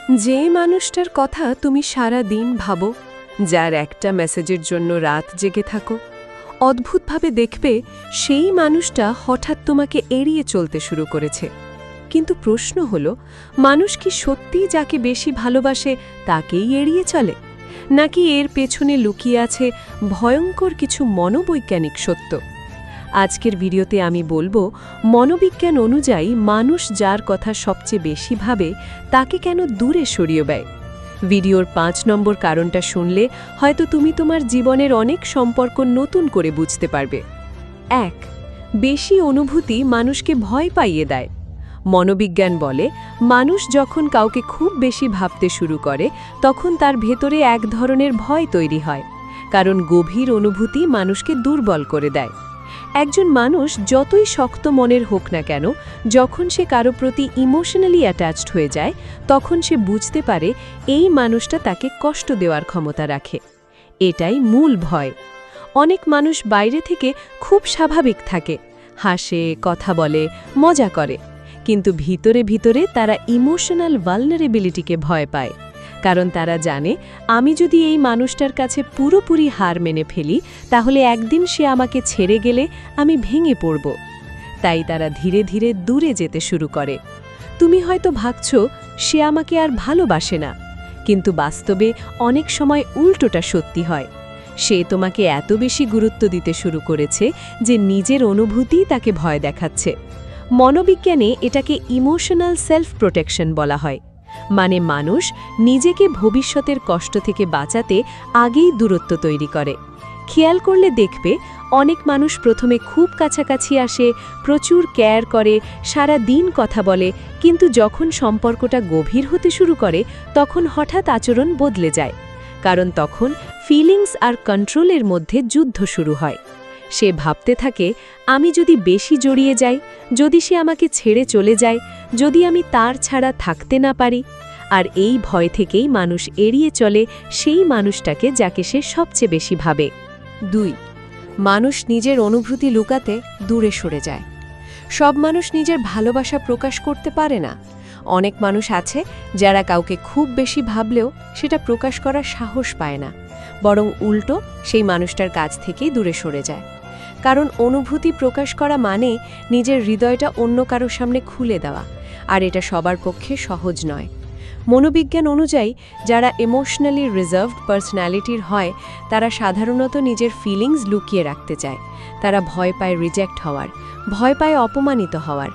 যে মানুষটার কথা তুমি সারা দিন ভাবো, যার একটা মেসেজের জন্য রাত জেগে থাকো, অদ্ভুতভাবে দেখবে সেই মানুষটা হঠাৎ তোমাকে এড়িয়ে চলতে শুরু করেছে। কিন্তু প্রশ্ন হলো, মানুষ কি সত্যিই যাকে বেশি ভালোবাসে তাকেই এড়িয়ে চলে, নাকি এর পেছনে লুকিয়ে আছে ভয়ঙ্কর কিছু মনোবৈজ্ঞানিক সত্য? আজকের ভিডিওতে আমি বলবো, মনোবিজ্ঞান অনুযায়ী মানুষ যার কথা সবচেয়ে বেশি ভাবে তাকে কেন দূরে সরিয়ে দেয়। ভিডিওর ৫ নম্বর কারণটা শুনলে হয়তো তুমি তোমার জীবনের অনেক সম্পর্ক নতুন করে বুঝতে পারবে। ১. বেশি অনুভূতি মানুষকে ভয় পাইয়ে দেয়। মনোবিজ্ঞান বলে, মানুষ যখন কাউকে খুব বেশি ভাবতে শুরু করে তখন তার ভেতরে এক ধরনের ভয় তৈরি হয়, কারণ গভীর অনুভূতি মানুষকে দুর্বল করে দেয়। একজন মানুষ যতই শক্ত মনের হোক না কেন, যখন সে কারো প্রতি ইমোশনালি অ্যাটাচড হয়ে যায় তখন সে বুঝতে পারে এই মানুষটা তাকে কষ্ট দেওয়ার ক্ষমতা রাখে। এটাই মূল ভয়। অনেক মানুষ বাইরে থেকে খুব স্বাভাবিক থাকে, হাসে, কথা বলে, মজা করে, কিন্তু ভিতরে ভিতরে তারা ইমোশনাল ভালনারেবিলিটিকে ভয় পায়। কারণ তারা জানে, আমি যদি এই মানুষটার কাছে পুরোপুরি হার মেনে ফেলি তাহলে একদিন সে আমাকে ছেড়ে গেলে আমি ভেঙে পড়ব। তাই তারা ধীরে ধীরে দূরে যেতে শুরু করে। তুমি হয়তো ভাবছো সে আমাকে আর ভালোবাসে না, কিন্তু বাস্তবে অনেক সময় উল্টোটা সত্যি হয়। সে তোমাকে এত বেশি গুরুত্ব দিতে শুরু করেছে যে নিজের অনুভূতি তাকে ভয় দেখাচ্ছে। মনোবিজ্ঞানে এটাকে ইমোশনাল সেলফ প্রোটেকশন বলা হয়। মানে মানুষ নিজেকে ভবিষ্যতের কষ্ট থেকে বাঁচাতে আগেই দূরত্ব তৈরি করে। খেয়াল করলে দেখবে, অনেক মানুষ প্রথমে খুব কাছাকাছি আসে, প্রচুর কেয়ার করে, সারা দিন কথা বলে, কিন্তু যখন সম্পর্কটা গভীর হতে শুরু করে তখন হঠাৎ আচরণ বদলে যায়। কারণ তখন ফিলিংস আর কন্ট্রোলের মধ্যে যুদ্ধ শুরু হয়। সে ভাবতে থাকে, আমি যদি বেশি জড়িয়ে যাই, যদি সে আমাকে ছেড়ে চলে যায়, যদি আমি তার ছাড়া থাকতে না পারি। আর এই ভয় থেকেই মানুষ এড়িয়ে চলে সেই মানুষটাকে যাকে সে সবচেয়ে বেশি ভাবে। ২. মানুষ নিজের অনুভূতি লুকাতে দূরে সরে যায়। সব মানুষ নিজের ভালোবাসা প্রকাশ করতে পারে না। অনেক মানুষ আছে যারা কাউকে খুব বেশি ভাবলেও সেটা প্রকাশ করার সাহস পায় না, বরং উল্টো সেই মানুষটার কাছ থেকেই দূরে সরে যায়। কারণ অনুভূতি প্রকাশ করা মানে নিজের হৃদয়টা অন্য কারোর সামনে খুলে দেওয়া, আর এটা সবার পক্ষে সহজ নয়। মনোবিজ্ঞান অনুযায়ী যারা ইমোশনালি রিজার্ভড পার্সোনালিটির হয় তারা সাধারণত নিজের ফিলিংস লুকিয়ে রাখতে চায়। তারা ভয় পায় রিজেক্ট হওয়ার, ভয় পায় অপমানিত হওয়ার,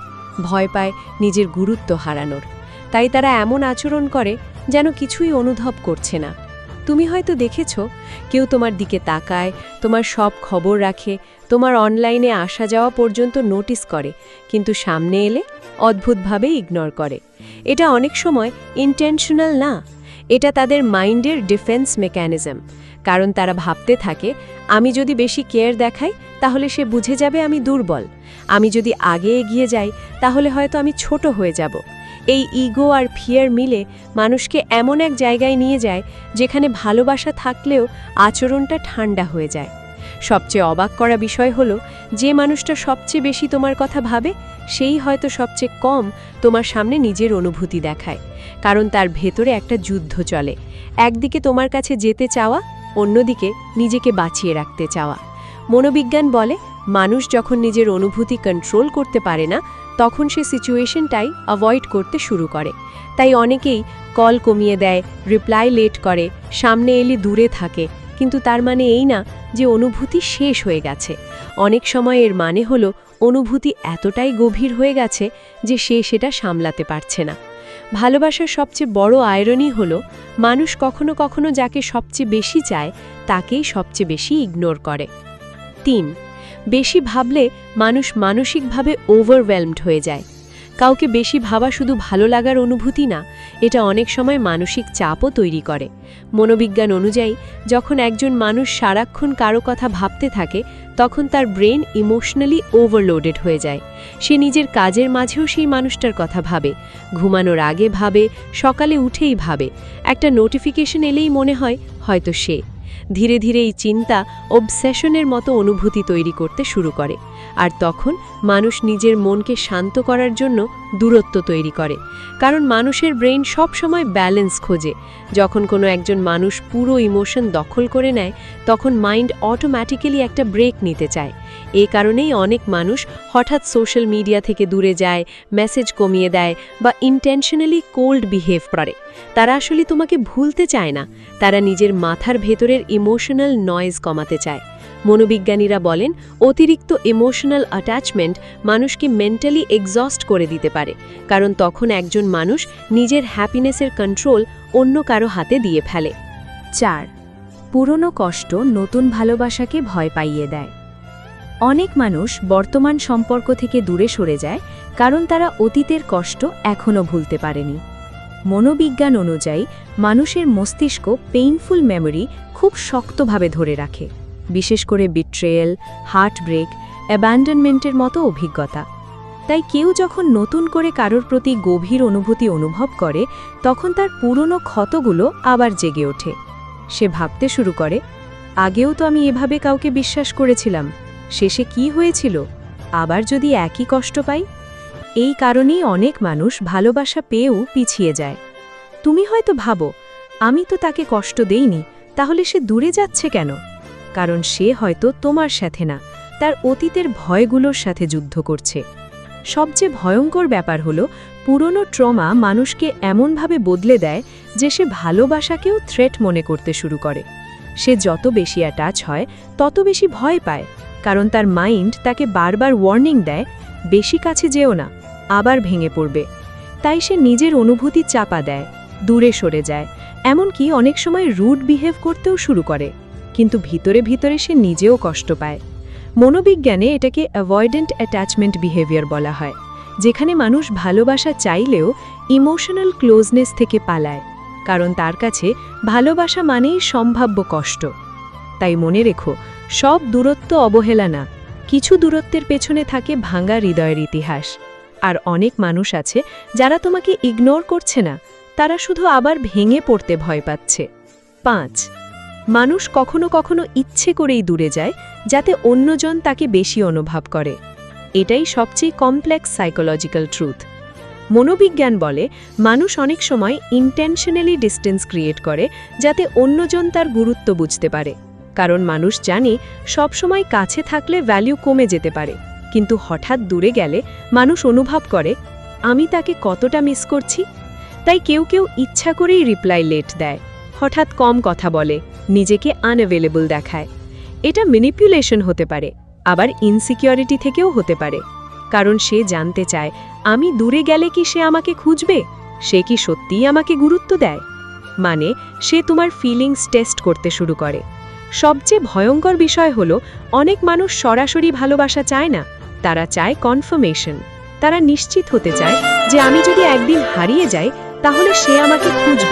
ভয় পায় নিজের গুরুত্ব হারানোর। তাই তারা এমন আচরণ করে যেন কিছুই অনুভব করছে না। তুমি হয়তো দেখেছ, কেউ তোমার দিকে তাকায়, তোমার সব খবর রাখে, তোমার অনলাইনে আসা যাওয়া পর্যন্ত নোটিস করে, কিন্তু সামনে এলে অদ্ভুতভাবে ইগনোর করে। এটা অনেক সময় ইন্টেনশনাল না, এটা তাদের মাইন্ডের ডিফেন্স মেকানিজম। কারণ তারা ভাবতে থাকে, আমি যদি বেশি কেয়ার দেখাই তাহলে সে বুঝে যাবে আমি দুর্বল, আমি যদি আগে এগিয়ে যাই তাহলে হয়তো আমি ছোট হয়ে যাব। এই ইগো আর ফিয়ার মিলে মানুষকে এমন এক জায়গায় নিয়ে যায় যেখানে ভালোবাসা থাকলেও আচরণটা ঠান্ডা হয়ে যায়। সবচেয়ে অবাক করা বিষয় হলো, যে মানুষটা সবচেয়ে বেশি তোমার কথা ভাবে সেই হয়তো সবচেয়ে কম তোমার সামনে নিজের অনুভূতি দেখায়। কারণ তার ভেতরে একটা যুদ্ধ চলে, একদিকে তোমার কাছে যেতে চাওয়া, অন্যদিকে নিজেকে বাঁচিয়ে রাখতে চাওয়া। মনোবিজ্ঞান বলে, মানুষ যখন নিজের অনুভূতি কন্ট্রোল করতে পারে না তখন সে সিচুয়েশনটাই অ্যাভয়েড করতে শুরু করে। তাই অনেকেই কল কমিয়ে দেয়, রিপ্লাই লেট করে, সামনে এলে দূরে থাকে, কিন্তু তার মানে এই না যে অনুভূতি শেষ হয়ে গেছে। অনেক সময় এর মানে হলো অনুভূতি এতটাই গভীর হয়ে গেছে যে সে সেটা সামলাতে পারছে না। ভালোবাসার সবচেয়ে বড় আয়রনি হলো, মানুষ কখনো কখনো যাকে সবচেয়ে বেশি চায় তাকেই সবচেয়ে বেশি ইগনোর করে। ৩. বেশি ভাবলে মানুষ মানসিকভাবে ওভারওয়েলমড হয়ে যায়। কাউকে বেশি ভাবা শুধু ভালো লাগার অনুভূতি না, এটা অনেক সময় মানসিক চাপও তৈরি করে। মনোবিজ্ঞান অনুযায়ী যখন একজন মানুষ সারাক্ষণ কারো কথা ভাবতে থাকে তখন তার ব্রেন ইমোশনালি ওভারলোডেড হয়ে যায়। সে নিজের কাজের মাঝেও সেই মানুষটার কথা ভাবে, ঘুমানোর আগে ভাবে, সকালে উঠেই ভাবে, একটা নোটিফিকেশন এলেই মনে হয় হয়তো সে। ধীরে ধীরে এই চিন্তা অবসেশনের মতো অনুভূতি তৈরি করতে শুরু করে। আর তখন মানুষ নিজের মনকে শান্ত করার জন্য দূরত্ব তৈরি করে, কারণ মানুষের ব্রেইন সবসময় ব্যালেন্স খোঁজে। যখন কোনো একজন মানুষ পুরো ইমোশন দখল করে নেয়, তখন মাইন্ড অটোম্যাটিক্যালি একটা ব্রেক নিতে চায়। এই কারণেই অনেক মানুষ হঠাৎ সোশ্যাল মিডিয়া থেকে দূরে যায়, মেসেজ কমিয়ে দেয় বা ইন্টেনশনালি কোল্ড বিহেভ করে। তারা আসলে তোমাকে ভুলতে চায় না, তারা নিজের মাথার ভেতরের ইমোশনাল নয়েজ কমাতে চায়। মনোবিজ্ঞানীরা বলেন, অতিরিক্ত ইমোশনাল অ্যাটাচমেন্ট মানুষকে মেন্টালি এক্সস্ট করে দিতে পারে, কারণ তখন একজন মানুষ নিজের হ্যাপিনেসের কন্ট্রোল অন্য কারো হাতে দিয়ে ফেলে। 4. পুরনো কষ্ট নতুন ভালোবাসাকে ভয় পাইয়ে দেয়। অনেক মানুষ বর্তমান সম্পর্ক থেকে দূরে সরে যায়, কারণ তারা অতীতের কষ্ট এখনও ভুলতে পারেনি। মনোবিজ্ঞান অনুযায়ী মানুষের মস্তিষ্ক পেইনফুল মেমোরি খুব শক্তভাবে ধরে রাখে, বিশেষ করে বিট্রেয়াল, হার্টব্রেক, অ্যাবান্ডনমেন্টের মতো অভিজ্ঞতা। তাই কেউ যখন নতুন করে কারোর প্রতি গভীর অনুভূতি অনুভব করে, তখন তার পুরনো ক্ষতগুলো আবার জেগে ওঠে। সে ভাবতে শুরু করে, আগেও তো আমি এভাবে কাউকে বিশ্বাস করেছিলাম, শেষে কি হয়েছিল, আবার যদি একই কষ্ট পাই। এই কারণেই অনেক মানুষ ভালোবাসা পেয়েও পিছিয়ে যায়। তুমি হয়তো ভাবো, আমি তো তাকে কষ্ট দেইনি, তাহলে সে দূরে যাচ্ছে কেন? কারণ সে হয়তো তোমার সাথে না, তার অতীতের ভয়গুলোর সাথে যুদ্ধ করছে। সবচেয়ে ভয়ঙ্কর ব্যাপার হলো, পুরনো ট্রমা মানুষকে এমনভাবে বদলে দেয় যে সে ভালোবাসাকেও থ্রেট মনে করতে শুরু করে। সে যত বেশি অ্যাটাচ হয়, তত বেশি ভয় পায়, কারণ তার মাইন্ড তাকে বারবার ওয়ার্নিং দেয়, বেশি কাছে যেও না, আবার ভেঙে পড়বে। তাই সে নিজের অনুভূতি চাপা দেয়, দূরে সরে যায়, এমনকি অনেক সময় রুড বিহেভ করতেও শুরু করে, কিন্তু ভিতরে ভিতরে সে নিজেও কষ্ট পায়। মনোবিজ্ঞানে এটাকে অ্যাভয়েডেন্ট অ্যাটাচমেন্ট বিহেভিয়ার বলা হয়, যেখানে মানুষ ভালোবাসা চাইলেও ইমোশনাল ক্লোজনেস থেকে পালায়, কারণ তার কাছে ভালোবাসা মানেই সম্ভাব্য কষ্ট। তাই মনে রেখো, সব দূরত্ব অবহেলা না, কিছু দূরত্বের পেছনে থাকে ভাঙা হৃদয়ের ইতিহাস। আর অনেক মানুষ আছে যারা তোমাকে ইগনোর করছে না, তারা শুধু আবার ভেঙে পড়তে ভয় পাচ্ছে। 5. মানুষ কখনো কখনো ইচ্ছে করেই দূরে যায়, যাতে অন্যজন তাকে বেশি অনুভব করে। এটাই সবচেয়ে কমপ্লেক্স সাইকোলজিক্যাল ট্রুথ। মনোবিজ্ঞান বলে, মানুষ অনেক সময় ইন্টেনশনালি ডিস্টেন্স ক্রিয়েট করে, যাতে অন্যজন তার গুরুত্ব বুঝতে পারে। কারণ মানুষ জানে, সবসময় কাছে থাকলে ভ্যালু কমে যেতে পারে, কিন্তু হঠাৎ দূরে গেলে মানুষ অনুভব করে, আমি তাকে কতটা মিস করছি। তাই কেউ কেউ ইচ্ছা করেই রিপ্লাই লেট দেয়, হঠাৎ কম কথা বলে, নিজেকে আনঅ্যাভেলেবল দেখায়। এটা ম্যানিপুলেশন হতে পারে, আবার ইনসিকিউরিটি থেকেও হতে পারে, কারণ সে জানতে চায়, আমি দূরে গেলে কি সে আমাকে খুঁজবে, সে কি সত্যিই আমাকে গুরুত্ব দেয়। মানে সে তোমার ফিলিংস টেস্ট করতে শুরু করে। সবচেয়ে ভয়ঙ্কর বিষয় হলো, অনেক মানুষ সরাসরি ভালোবাসা চায় না, তারা চায় কনফার্মেশন। তারা নিশ্চিত হতে চায় যে আমি যদি একদিন হারিয়ে যাই, তাহলে সে আমাকে খুঁজবে।